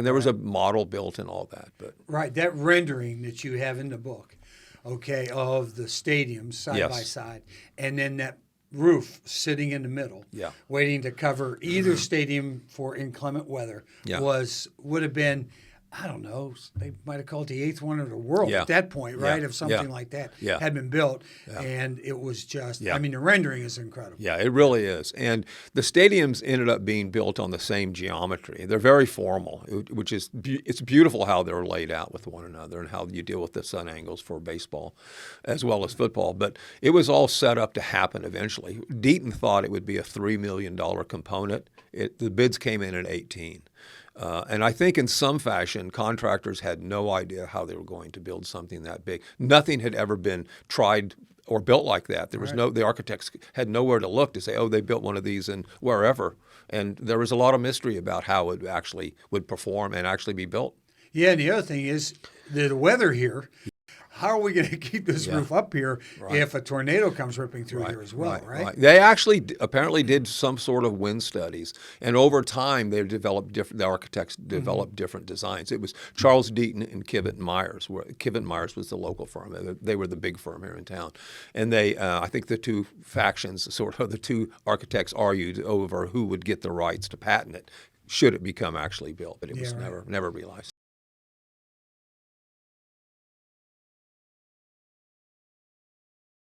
And there was a model built and all that. But Right, that rendering that you have in the book, okay, of the stadiums side by side, and then that roof sitting in the middle, waiting to cover either stadium for inclement weather, would have been, I don't know, they might have called it the eighth wonder of the world at that point, right? If something like that had been built, and it was just, I mean, the rendering is incredible. Yeah, it really is. And the stadiums ended up being built on the same geometry. They're very formal, which is, it's beautiful how they're laid out with one another and how you deal with the sun angles for baseball as well as football. But it was all set up to happen eventually. Deaton thought it would be a $3 million component. The bids came in at 18. And I think in some fashion, contractors had no idea how they were going to build something that big. Nothing had ever been tried or built like that. There was the architects had nowhere to look to say, oh, they built one of these in wherever. And there was a lot of mystery about how it actually would perform and actually be built. Yeah, and the other thing is the weather here. How are we going to keep this roof up here if a tornado comes ripping through here as well, right? They actually apparently did some sort of wind studies, and over time they developed the architects developed different designs. It was Charles Deaton and Kivett and Myers. Kivett and Myers was the local firm. They were the big firm here in town. And they, I think the two factions, sort of the two architects argued over who would get the rights to patent it, should it become actually built, but it was never realized.